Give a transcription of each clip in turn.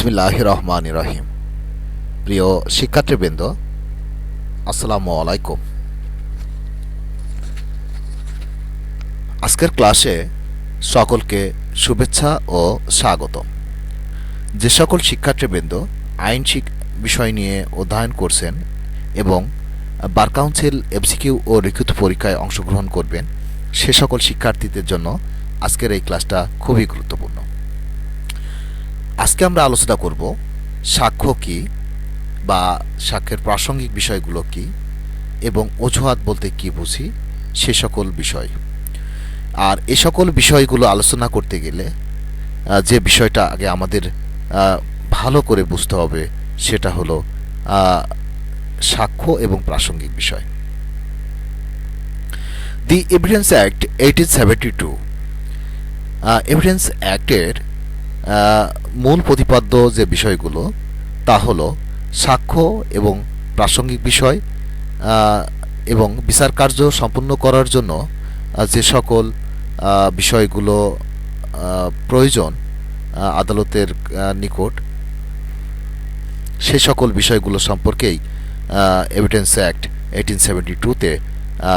বিসমিল্লাহির রহমানির রহিম। প্রিয় শিক্ষার্থীবৃন্দ, আসসালামু আলাইকুম। আজকের ক্লাসে সকলকে শুভেচ্ছা ও স্বাগতম। যে সকল শিক্ষার্থীবৃন্দ আইন বিষয় নিয়ে অধ্যয়ন করছেন এবং বার কাউন্সিল এমসিকিউ ও লিখিত পরীক্ষায় অংশগ্রহণ করবেন, সে সকল শিক্ষার্থীদের জন্য আজকের এই ক্লাসটা খুবই গুরুত্বপূর্ণ। আজকে আমরা আলোচনা করব সাক্ষ্য কী বা সাক্ষ্যের প্রাসঙ্গিক বিষয়গুলো কী এবং অজুহাত বলতে কী বুঝি সে সকল বিষয়। আর এ সকল বিষয়গুলো আলোচনা করতে গেলে যে বিষয়টা আগে আমাদের ভালো করে বুঝতে হবে সেটা হলো সাক্ষ্য এবং প্রাসঙ্গিক বিষয়। দি এভিডেন্স অ্যাক্ট 1872 এভিডেন্স অ্যাক্টের মূল প্রতিপাদ্য যে বিষয়গুলো তা হলো সাক্ষ্য এবং প্রাসঙ্গিক বিষয় এবং বিচার কার্য সম্পন্ন করার জন্য যে সকল বিষয়গুলো প্রয়োজন আদালতের নিকট, সে সকল বিষয়গুলো সম্পর্কেই এভিডেন্স অ্যাক্ট 1872-তে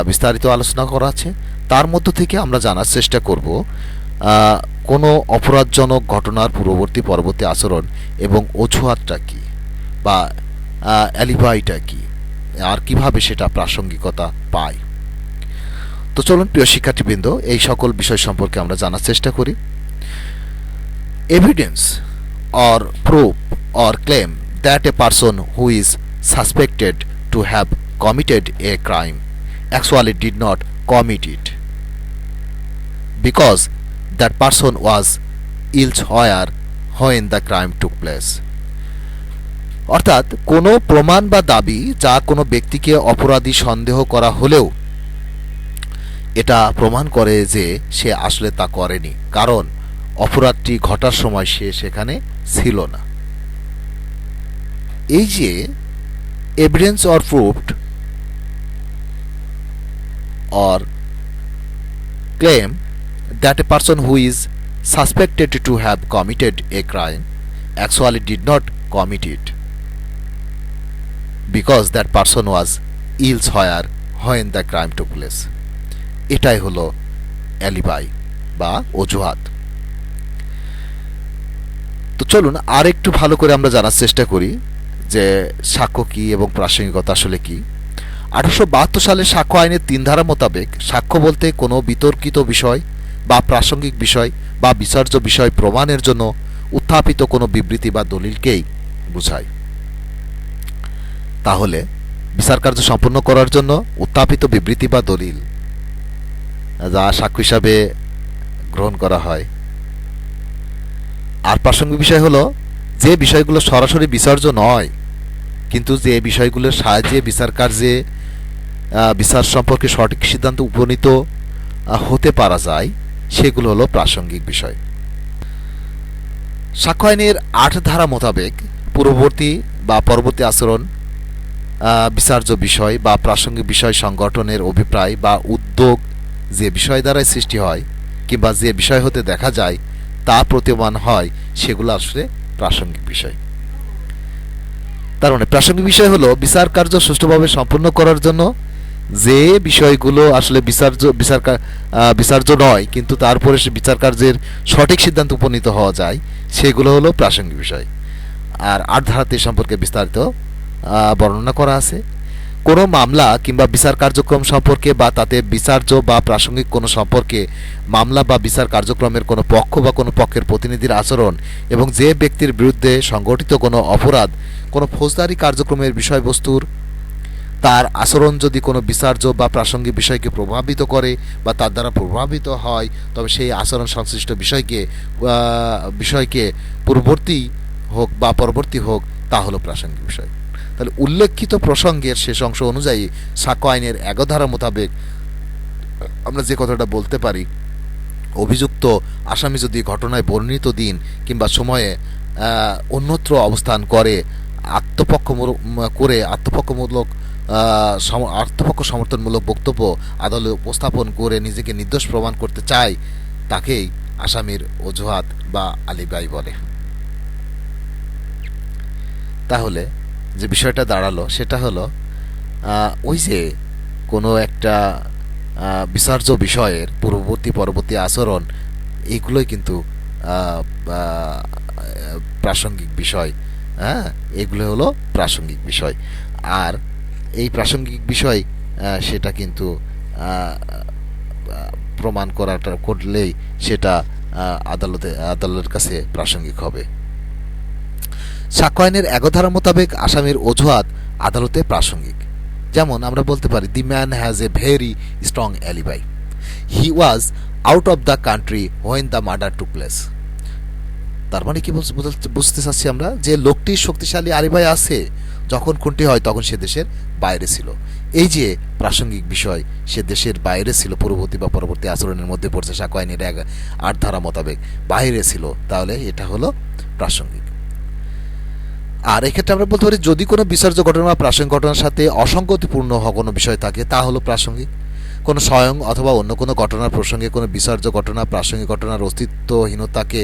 বিস্তারিত আলোচনা করা আছে। তার মধ্য থেকে আমরা জানার চেষ্টা করব কোনো অপরাধজনক ঘটনার পূর্ববর্তী পরবর্তী আচরণ এবং অজুহাতটা কী বা অ্যালিবাইটা কী আর কিভাবে সেটা প্রাসঙ্গিকতা পায়। তো চলুন প্রিয় শিক্ষার্থীবৃন্দ, এই সকল বিষয় সম্পর্কে আমরা জানার চেষ্টা করি। Evidence or proof or claim that a person who is suspected to have committed a crime actually did not commit it because that person was elsewhere when the crime took place. অর্থাৎ কোনো প্রমাণ বা দাবি যা কোনো ব্যক্তিকে অপরাধী সন্দেহ করা হলেও এটা প্রমাণ করে যে সে আসলে তা করেনি, কারণ অপরাধটি ঘটার সময় সে সেখানে ছিল না। এই যে evidence or proofed or claim that a person who is suspected to have committed a crime actually did not commit it because that person was elsewhere when the crime took place. এটাই হলো alibi বা অজুহাত। তো চলুন আর একটু ভালো করে আমরা জানার চেষ্টা করি যে সাক্ষ্য কী এবং প্রাসঙ্গিকতা আসলে কী। 1872 সালের সাক্ষ্য আইনের 3 ধারা মোতাবেক সাক্ষ্য বলতে কোনো বিতর্কিত বিষয় বা প্রাসঙ্গিক বিষয় বা বিচার্য বিষয় প্রমাণের জন্য উত্থাপিত কোনো বিবৃতি বা দলিলকেই বোঝায়। তাহলে বিচার কার্য সম্পন্ন করার জন্য উত্থাপিত বিবৃতি বা দলিল যা সাক্ষ্য হিসাবে গ্রহণ করা হয়। আর প্রাসঙ্গিক বিষয় হলো যে বিষয়গুলো সরাসরি বিচার্য নয় কিন্তু যে বিষয়গুলোর সাহায্যে বিচার কার্যে বিচার সম্পর্কে সঠিক সিদ্ধান্ত উপনীত হতে পারা যায়, সেগুলো হলো প্রাসঙ্গিক বিষয়। সাক্ষ্য আইনের 8 ধারা মোতাবেক পূর্ববর্তী বা পরবর্তী আচরণ বিচার্য বিষয় বা প্রাসঙ্গিক বিষয় সংগঠনের অভিপ্রায় বা উদ্যোগ যে বিষয় দ্বারাই সৃষ্টি হয় কিংবা যে বিষয় হতে দেখা যায় তা প্রতীয়মান হয়, সেগুলো আসলে প্রাসঙ্গিক বিষয়। তার মানে প্রাসঙ্গিক বিষয় হলো বিচার কার্য সুষ্ঠুভাবে সম্পন্ন করার জন্য যে বিষয়গুলো আসলে বিচার্য নয় কিন্তু তারপরে সে বিচার কার্যের সঠিক সিদ্ধান্ত উপনীত হওয়া যায়, সেগুলো হলো প্রাসঙ্গিক বিষয়। আর 8 ধারাতে সম্পর্কে বিস্তারিত বর্ণনা করা আছে। কোনো মামলা কিংবা বিচার কার্যক্রম সম্পর্কে বা তাতে বিচার্য বা প্রাসঙ্গিক কোনো সম্পর্কে মামলা বা বিচার কার্যক্রমের কোনো পক্ষ বা কোনো পক্ষের প্রতিনিধির আচরণ এবং যে ব্যক্তির বিরুদ্ধে সংগঠিত কোনো অপরাধ কোনো ফৌজদারি কার্যক্রমের বিষয়বস্তুর তার আচরণ যদি কোনো বিচার্য বা প্রাসঙ্গিক বিষয়কে প্রভাবিত করে বা তার দ্বারা প্রভাবিত হয়, তবে সেই আচরণ সংশ্লিষ্ট বিষয়কে পূর্ববর্তী হোক বা পরবর্তী হোক তা হলো প্রাসঙ্গিক বিষয়। তাহলে উল্লেখিত প্রসঙ্গের শেষ অংশ অনুযায়ী সাক্ষ্য আইনের 11 ধারা মোতাবেক আমরা যে কথাটা বলতে পারি, অভিযুক্ত আসামি যদি ঘটনায় বর্ণিত দিন কিংবা সময়ে অন্যত্র অবস্থান করে আত্মপক্ষ সমর্থনমূলক বক্তব্য আদালতে উপস্থাপন করে নিজেকে নির্দোষ প্রমাণ করতে চায়, তাকেই আসামির অজুহাত বা আলিবাই বলে। তাহলে যে বিষয়টা দাঁড়ালো সেটা হলো ওই যে কোনো একটা বিচার্য বিষয়ের পূর্ববর্তী পরবর্তী আচরণ এগুলোই কিন্তু প্রাসঙ্গিক বিষয়। হ্যাঁ, এগুলো হলো প্রাসঙ্গিক বিষয়। আর এই প্রাসঙ্গিক বিষয় সেটা কিন্তু প্রমাণ করলেই সেটা আদালতের কাছে প্রাসঙ্গিক হবে। সাক্ষ্য আইনের 11 ধারা মোতাবেক আসামির অজুহাত আদালতে প্রাসঙ্গিক। যেমন আমরা বলতে পারি, the man has a very strong alibi, he was out of the country when the murder took place. তার মানে কি বুঝতে চাচ্ছি আমরা, যে লোকটির শক্তিশালী আলিবাই আছে, যখন খুনটি হয় তখন সে দেশের বাইরে ছিল। এই যে প্রাসঙ্গিক বিষয়, সে দেশের বাইরে ছিল, পূর্ববর্তী বা পরবর্তী আচরণের মধ্যে পড়ছে সাক্ষ্য আইনের 8 ধারা মোতাবেক বাইরে ছিল, তাহলে এটা হলো প্রাসঙ্গিক। আর এক্ষেত্রে আমরা বলতে পারি, যদি কোনো বিচার্য ঘটনা বা প্রাসঙ্গিক ঘটনার সাথে অসঙ্গতিপূর্ণ কোনো বিষয় থাকে তা হলো প্রাসঙ্গিক। কোনো স্বয়ং অথবা অন্য কোনো ঘটনার প্রসঙ্গে কোনো বিচার্য ঘটনা প্রাসঙ্গিক ঘটনার অস্তিত্বহীনতাকে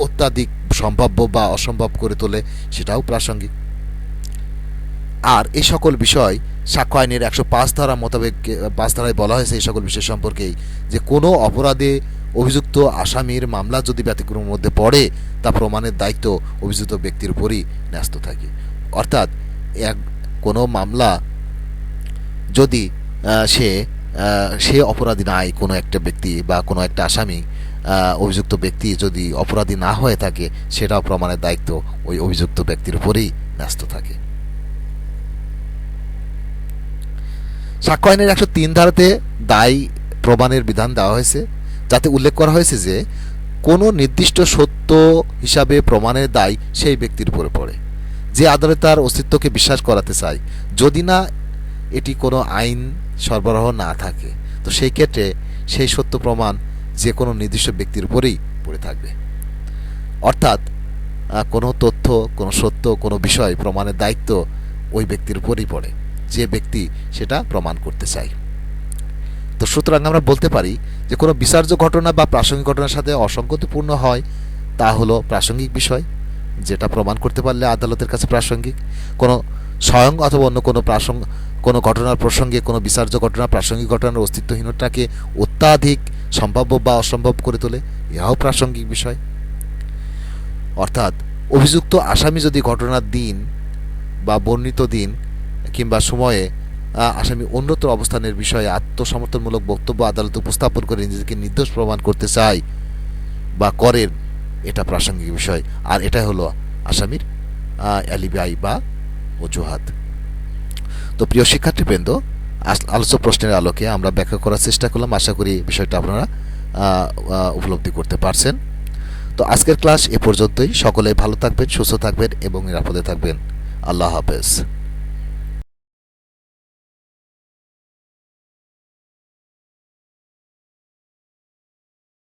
অত্যাধিক সম্ভাব্য বা অসম্ভব করে তোলে, সেটাও প্রাসঙ্গিক। আর এই সকল বিষয় সাক্ষ্য আইনের 105 ধারা মোতাবেক 5 ধারায় বলা হয়েছে এই সকল বিষয় সম্পর্কেই, যে কোনো অপরাধে অভিযুক্ত আসামির মামলা যদি ব্যতিক্রমের মধ্যে পড়ে তা প্রমাণের দায়িত্ব অভিযুক্ত ব্যক্তির উপরই ন্যস্ত থাকে। অর্থাৎ কোনো মামলা যদি সে অপরাধী নাই, কোনো একটা ব্যক্তি বা কোনো একটা আসামি অভিযুক্ত ব্যক্তি যদি অপরাধী না হয়ে থাকে, সেটাও প্রমাণের দায়িত্ব ওই অভিযুক্ত ব্যক্তির উপরেই ন্যস্ত থাকে। সাক্ষ্য আইনের 103 ধারাতে দায় প্রমাণের বিধান দেওয়া হয়েছে, যাতে উল্লেখ করা হয়েছে যে কোনো নির্দিষ্ট সত্য হিসাবে প্রমাণের দায় সেই ব্যক্তির উপরে পড়ে যে আদালত তার অস্তিত্বকে বিশ্বাস করাতে চায়, যদি না এটি কোনো আইন সরবরাহ না থাকে। তো সেই ক্ষেত্রে সেই সত্য প্রমাণ যে কোনো নির্দিষ্ট ব্যক্তির উপরেই পড়ে থাকবে। অর্থাৎ কোনো তথ্য, কোনো সত্য, কোনো বিষয় প্রমাণের দায়িত্ব ওই ব্যক্তির উপরেই পড়ে যে ব্যক্তি সেটা প্রমাণ করতে চায়। তো সুতরাং আমরা বলতে পারি যে কোনো বিচার্য ঘটনা বা প্রাসঙ্গিক ঘটনার সাথে অসঙ্গতিপূর্ণ হয় তা হলো প্রাসঙ্গিক বিষয়, যেটা প্রমাণ করতে পারলে আদালতের কাছে প্রাসঙ্গিক। কোনো স্বয়ং অথবা অন্য কোনো ঘটনার প্রসঙ্গে কোনো বিচার্য ঘটনা প্রাসঙ্গিক ঘটনার অস্তিত্বহীনতাকে অত্যাধিক সম্ভাব্য বা অসম্ভব করে তোলে, ইহাও প্রাসঙ্গিক বিষয়। অর্থাৎ অভিযুক্ত আসামি যদি ঘটনার দিন বা বর্ণিত দিন কিংবা সময়ে আসামি অন্যত্র অবস্থানের বিষয়ে আত্মসমর্থনমূলক বক্তব্য আদালতে উপস্থাপন করে নিজেকে নির্দোষ প্রমাণ করতে চায় বা করেন, এটা প্রাসঙ্গিক বিষয়। আর এটা হলো আসামির অ্যালিবাই বা অজুহাত। তো প্রিয় শিক্ষার্থীবৃন্দ, আলোচ্য প্রশ্নের আলোকে আমরা ব্যাখ্যা করার চেষ্টা করলাম। আশা করি বিষয়টা আপনারা উপলব্ধি করতে পারছেন। তো আজকের ক্লাস এ পর্যন্তই। সকলে ভালো থাকবেন, সুস্থ থাকবেন এবং নিরাপদে থাকবেন। আল্লাহ হাফেজ।